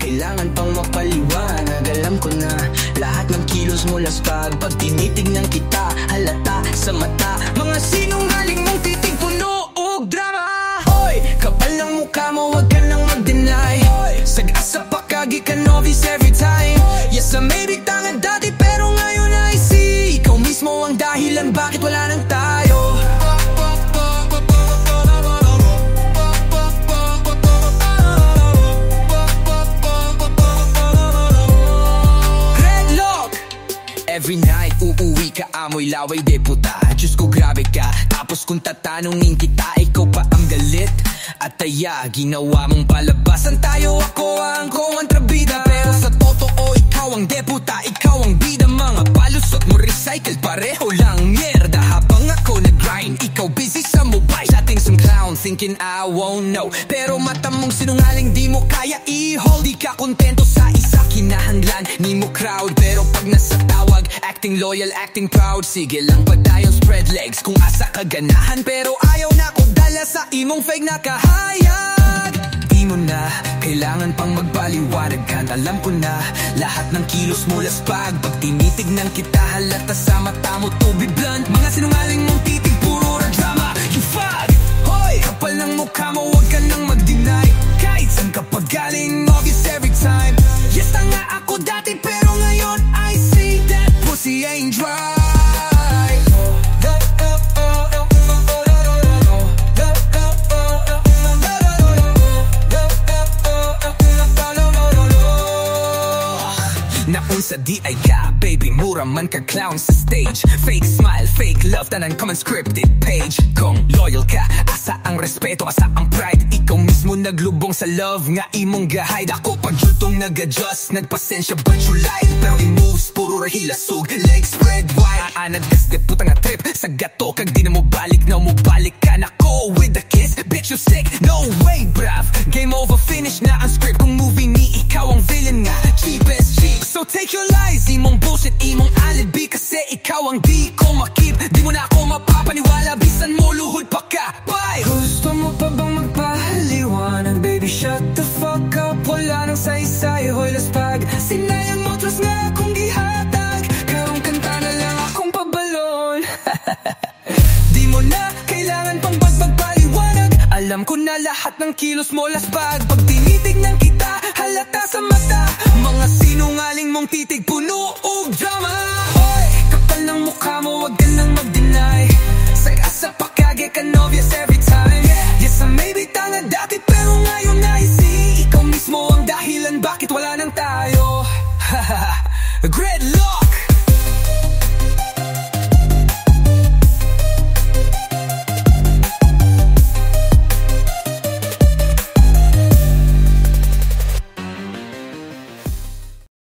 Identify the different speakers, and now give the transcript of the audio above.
Speaker 1: kailangan pang mapaliwanag. Alam ko na, lahat ng kilos mo laspag. Pag tinitignan kita, halata sa mata. Mga sinungaling mong titig puno og drama. Hoy, kapal ng mukha mo, wag ka nang mag-deny. Sag-asa pa kagi ka novice every time. Yes, I may be tanga dati pero ngayon I see. Ikaw mismo ang dahilan bakit wala nang tayo. Every night, uuwi ka, amoy laway deputa. Diyos ko, grabe ka. Tapos kung tatanungin kita, ikaw pa ang galit at taya, ginawa mong palabasan tayo. Ako ang kontrabida, pero sa totoo, ikaw ang deputa, ikaw ang bida. Mga palusot mo recycle, pareho lang mierda. Habang ako nag-grind, ikaw busy sa mobile. Chatting some clown, thinking I won't know. Pero mata mong sinungaling, di mo kaya i-hold. Di ka kontento sa isa, kinahanglan ni mo crowd. Pero pag nasa tawag, acting loyal, acting proud. Sige lang pa tayo spread legs kung asa kaganahan. Pero ayaw na ko dala sa imong fake na kahayag. Di mo na kailangan pang magpaliwanag ka. Alam ko na lahat ng kilos mo laspag. Pag tinitignan kita, halata sa mata mo, to be blunt. Mga sinungaling mong titig, puro drama. You fag! Hoy, kapal ng mukha mo, wag ka nang mag-deny. Kahit saan ka pa galing, obvious every time. Yes, tanga ako dati pero ngayon I see that pussy ain't dry. Naunsa di ay ka, baby, mura man ka clown sa stage. Fake smile, fake love, tanan common scripted page. Kung loyal ka, asa ang respeto, asa ang pride. Ikaw mismo naglubong sa love nga imong gahide. Ako pag yutong nag-adjust, nagpasensya but you lied. Pero yung moves, puro rahila sug, legs spread wide. Aanad kasde puta nga trip, sa gato kag di na mo balik. Na mo balik ka na ko with the kiss, bitch you sick, no way brav. Game over, finish na ang script. Kung movie ni ikaw ang villain nga, cheapest cheap. So take your lies, imong bullshit, imong alibi. Kasi ikaw ang di ko makip. Di mo na ako mapapaniwala, bisan mo luhod pa ka. Bye! Gusto mo pa bang magpahaliwanag? Baby, shut the fuck up. Wala nang saysay, hoy laspag. Sinayang mo, trust nga akong gihatag. Karong kanta na lang akong pabalon. Di mo na kailangan pang magpaliwanag. Alam ko na lahat ng kilos mo laspag. Pag tinitignan kita, halata sa mata. Mga sinungaling mong titig, puno og drama. Hoy, kapal ng mukha mo, wag ka nang mag-deny. Sag-asa pa kage ka novice every time. Yes, I may be tanga dati pero ngayon I see. Ikaw mismo ang dahilan bakit wala nang tayo. Gridlock!